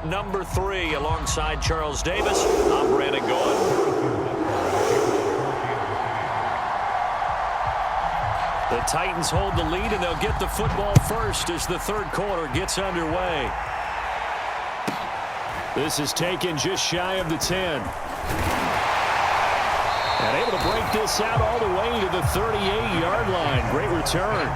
number 3 alongside Charles Davis. I'm Brandon Gaudin. The Titans hold the lead, and they'll get the football first as the third quarter gets underway. This is taken just shy of the 10. And able to break this out all the way to the 38-yard line. Great return.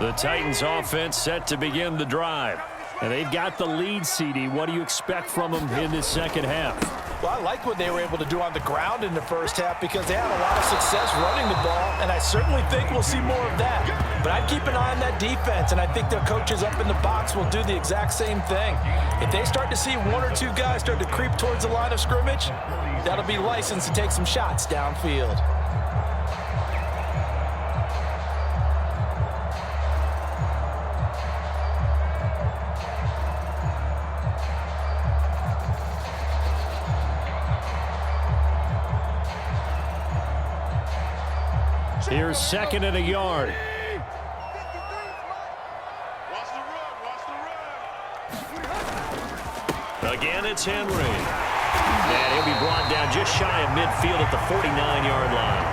The Titans offense set to begin the drive. And they've got the lead, CD. What do you expect from them in this second half? Well, I like what they were able to do on the ground in the first half because they had a lot of success running the ball, and I certainly think we'll see more of that. But I'd keep an eye on that defense, and I think their coaches up in the box will do the exact same thing. If they start to see one or two guys start to creep towards the line of scrimmage, that'll be licensed to take some shots downfield. Here's second and a yard. Again, it's Henry. And he'll be brought down just shy of midfield at the 49-yard line.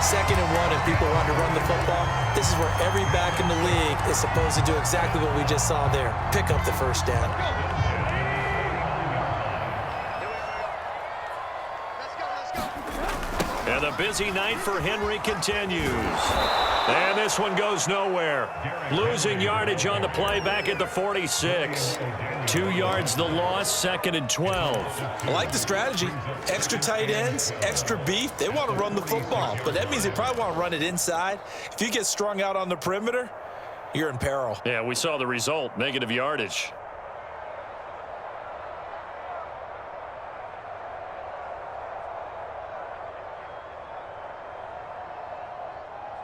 Second and 1, if people want to run the football, this is where every back in the league is supposed to do exactly what we just saw there. Pick up the first down. And the busy night for Henry continues. And this one goes nowhere. Losing yardage on the play back at the 46. 2 yards the loss, second and 12. I like the strategy. Extra tight ends, extra beef. They want to run the football, but that means they probably want to run it inside. If you get strung out on the perimeter, you're in peril. Yeah, we saw the result, negative yardage.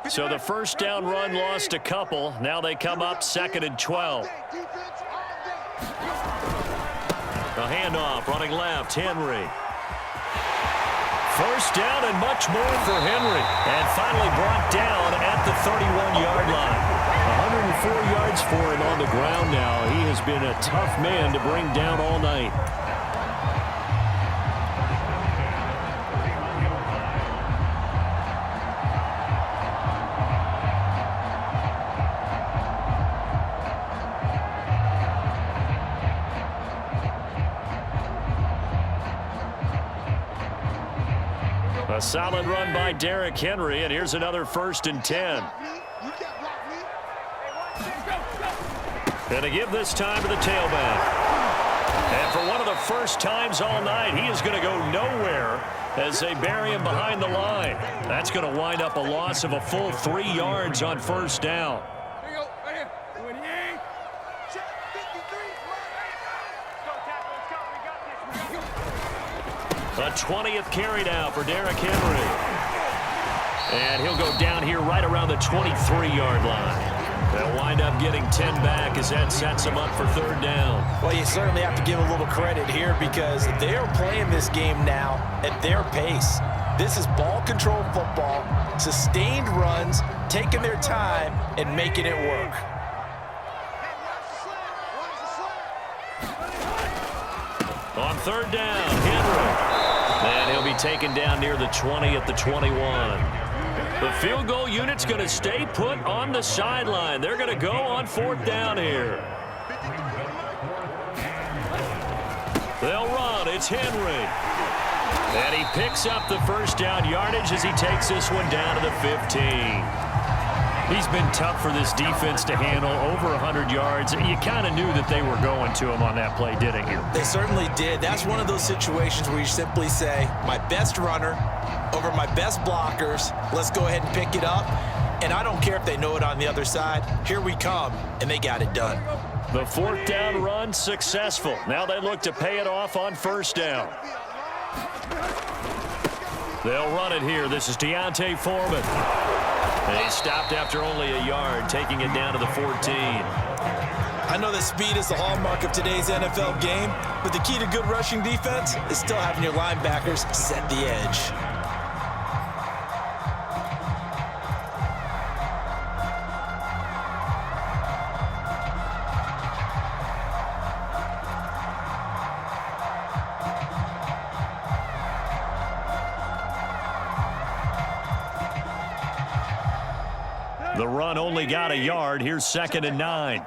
So the first down run lost a couple. Now they come up second and 12. A handoff, running left, Henry. First down and much more for Henry. And finally brought down at the 31-yard line. 104 yards for him on the ground now. He has been a tough man to bring down all night. A solid run by Derrick Henry, and here's another first and 10. And to give this time to the tailback. And for one of the first times all night, he is going to go nowhere as they bury him behind the line. That's going to wind up a loss of a full 3 yards on first down. A 20th carry now for Derrick Henry. And he'll go down here right around the 23-yard line. They'll wind up getting 10 back as that sets them up for third down. Well, you certainly have to give a little credit here because they are playing this game now at their pace. This is ball control football, sustained runs, taking their time, and making it work. On third down, Henry. And he'll be taken down near the 20 at the 21. The field goal unit's going to stay put on the sideline. They're going to go on fourth down here. They'll run. It's Henry. And he picks up the first down yardage as he takes this one down to the 15. He's been tough for this defense to handle, over 100 yards. You kind of knew that they were going to him on that play, didn't you? They certainly did. That's one of those situations where you simply say, my best runner over my best blockers. Let's go ahead and pick it up. And I don't care if they know it on the other side. Here we come, and they got it done. The fourth down run successful. Now they look to pay it off on first down. They'll run it here. This is Deontay Foreman. And he stopped after only a yard, taking it down to the 14. I know that speed is the hallmark of today's NFL game, but the key to good rushing defense is still having your linebackers set the edge. The run only got a yard. Here's 2nd and 9.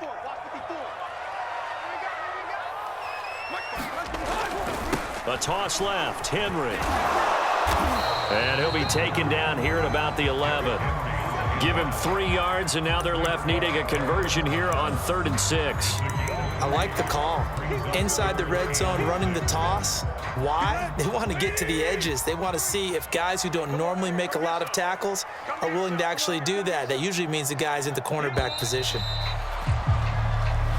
A toss left. Henry. And he'll be taken down here at about the 11. Give him 3 yards, and now they're left needing a conversion here on 3rd and 6. I like the call. Inside the red zone, running the toss. Why? They want to get to the edges. They want to see if guys who don't normally make a lot of tackles are willing to actually do that. That usually means the guy's in the cornerback position.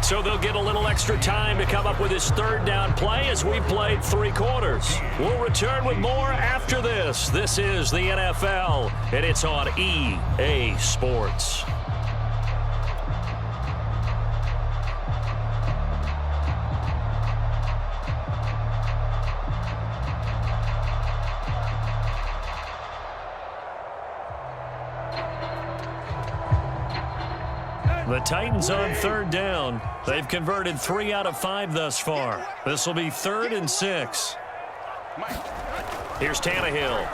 So they'll get a little extra time to come up with his 3rd down play as we played 3 quarters. We'll return with more after this. This is the NFL, and it's on EA Sports. The Titans on 3rd down. They've converted 3 out of 5 thus far. This will be 3rd and 6. Here's Tannehill.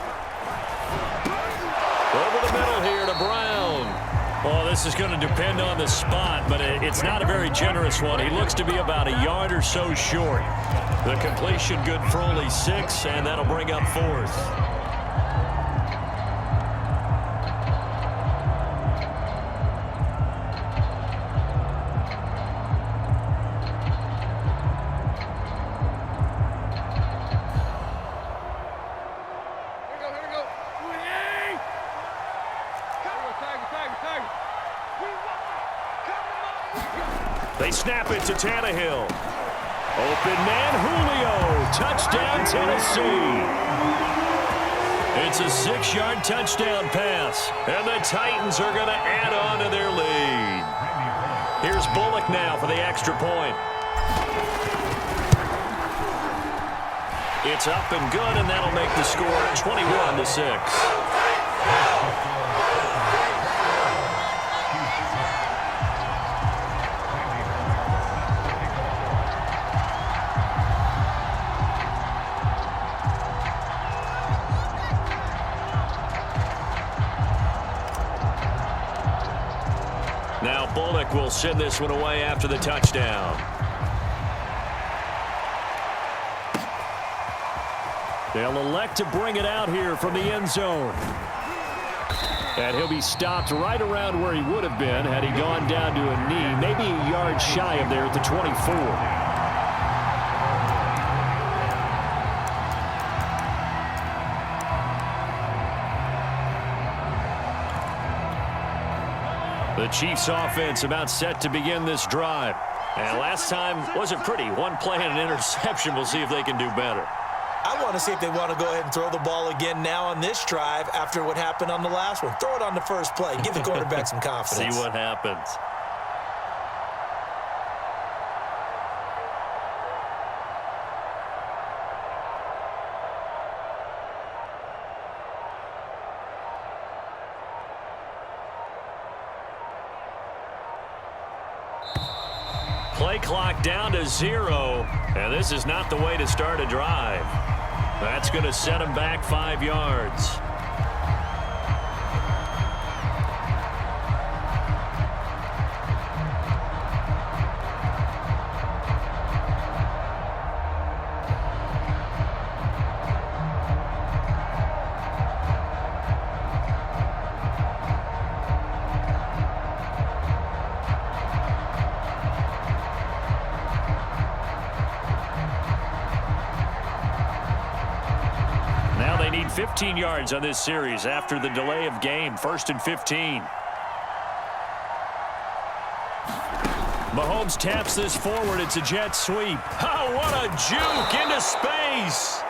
Over the middle here to Brown. Well, this is going to depend on the spot, but it's not a very generous one. He looks to be about a yard or so short. The completion good for only 6, and that'll bring up 4th. They snap it to Tannehill. Open man, Julio. Touchdown, Tennessee. It's a 6-yard touchdown pass, and the Titans are going to add on to their lead. Here's Bullock now for the extra point. It's up and good, and that'll make the score 21-6. Now Bullock will send this one away after the touchdown. They'll elect to bring it out here from the end zone. And he'll be stopped right around where he would have been had he gone down to a knee, maybe a yard shy of there at the 24. The Chiefs offense about set to begin this drive. And last time wasn't pretty. One play and an interception. We'll see if they can do better. I want to see if they want to go ahead and throw the ball again now on this drive after what happened on the last one. Throw it on the first play. Give the quarterback some confidence. See what happens. Play clock down to 0, and this is not the way to start a drive. That's going to set him back 5 yards. They need 15 yards on this series after the delay of game. 1st and 15. Mahomes taps this forward. It's a jet sweep. Oh, what a juke into space.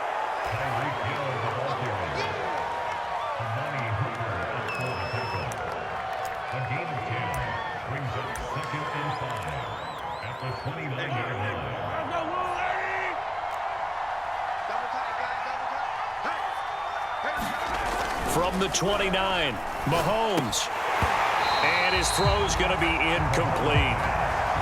from the 29. Mahomes. And his throw's going to be incomplete.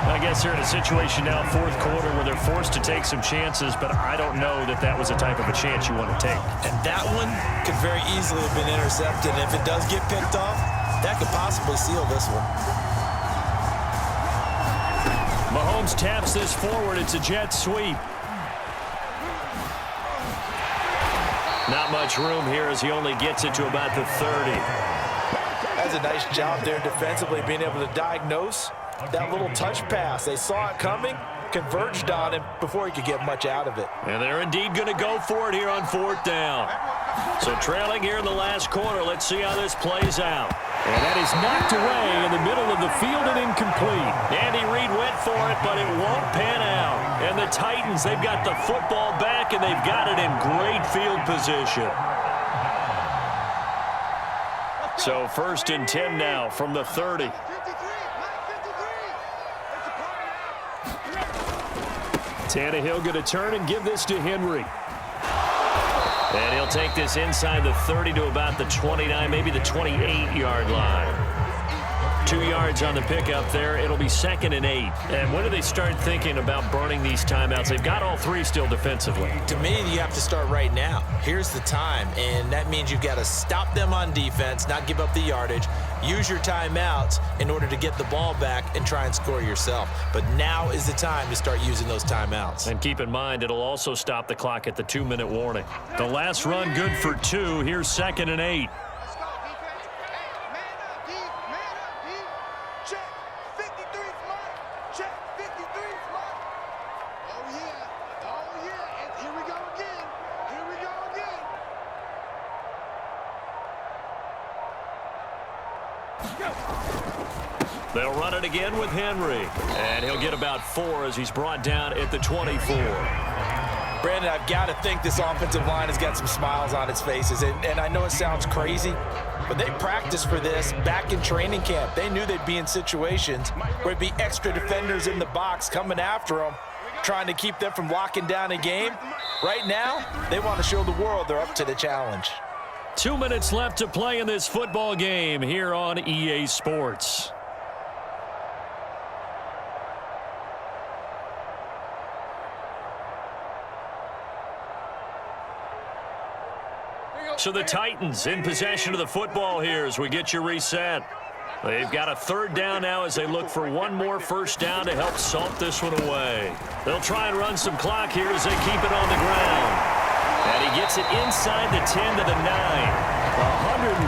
I guess they're in a situation now, fourth quarter, where they're forced to take some chances, but I don't know that that was the type of a chance you want to take. And that one could very easily have been intercepted. And if it does get picked off, that could possibly seal this one. Mahomes taps this forward. It's a jet sweep. Not much room here as he only gets it to about the 30. That's a nice job there defensively, being able to diagnose that little touch pass. They saw it coming, converged on him before he could get much out of it. And they're indeed going to go for it here on fourth down. So trailing here in the last quarter. Let's see how this plays out. And that is knocked away in the middle of the field and incomplete. Andy Reid went for it, but it won't pan out. And the Titans, they've got the football back, and they've got it in great field position. So 1st and 10 now from the 30. Tannehill going to turn and give this to Henry. And he'll take this inside the 30 to about the 29, maybe the 28-yard line. 2 yards on the pickup there. It'll be 2nd and 8. And when do they start thinking about burning these timeouts? They've got all 3 still defensively. To me, you have to start right now. Here's the time, and that means you've got to stop them on defense, not give up the yardage, use your timeouts in order to get the ball back and try and score yourself. But now is the time to start using those timeouts. And keep in mind, it'll also stop the clock at the 2-minute warning. The last run good for 2. Here's 2nd and 8. They'll run it again with Henry. And he'll get about 4 as he's brought down at the 24. Brandon, I've got to think this offensive line has got some smiles on its faces. And I know it sounds crazy, but they practiced for this back in training camp. They knew they'd be in situations where it'd be extra defenders in the box coming after them, trying to keep them from locking down a game. Right now, they want to show the world they're up to the challenge. 2 minutes left to play in this football game here on EA Sports. So the Titans in possession of the football here as we get you reset. They've got a 3rd down now as they look for one more 1st down to help salt this one away. They'll try and run some clock here as they keep it on the ground. And he gets it inside the 10 to the 9.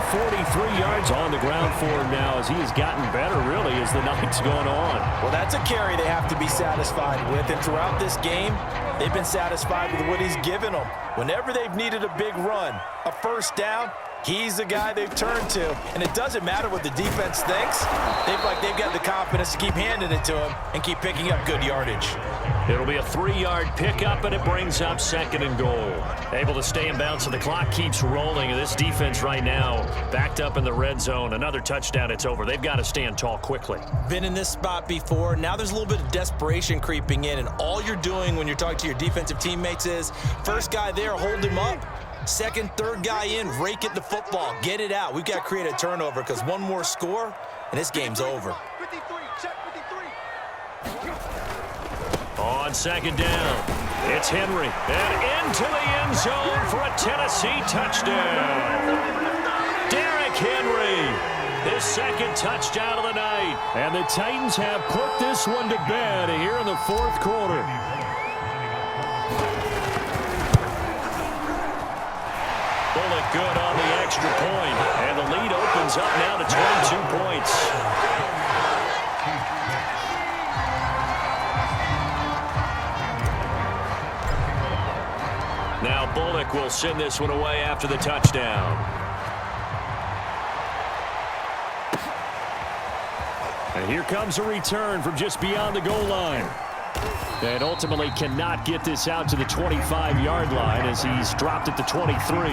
143 yards on the ground for him now as he has gotten better, really, as the night's gone on. Well, that's a carry they have to be satisfied with. And throughout this game, they've been satisfied with what he's given them. Whenever they've needed a big run, a 1st down, he's the guy they've turned to. And it doesn't matter what the defense thinks. They've got the confidence to keep handing it to him and keep picking up good yardage. It'll be a 3-yard pickup, and it brings up 2nd and goal. Able to stay in bounds, so the clock keeps rolling. And this defense right now backed up in the red zone. Another touchdown, it's over. They've got to stand tall quickly. Been in this spot before. Now there's a little bit of desperation creeping in, and all you're doing when you're talking to your defensive teammates is, first guy there, hold him up. 2nd, 3rd guy in, rake it the football. Get it out. We've got to create a turnover because one more score, and this game's over. On 2nd down, it's Henry. And into the end zone for a Tennessee touchdown. Derrick Henry, his 2nd touchdown of the night. And the Titans have put this one to bed here in the 4th quarter. Bullock good on the extra point. And the lead opens up now to 22 points. Now Bullock will send this one away after the touchdown. And here comes a return from just beyond the goal line. And ultimately cannot get this out to the 25-yard line as he's dropped at the 23.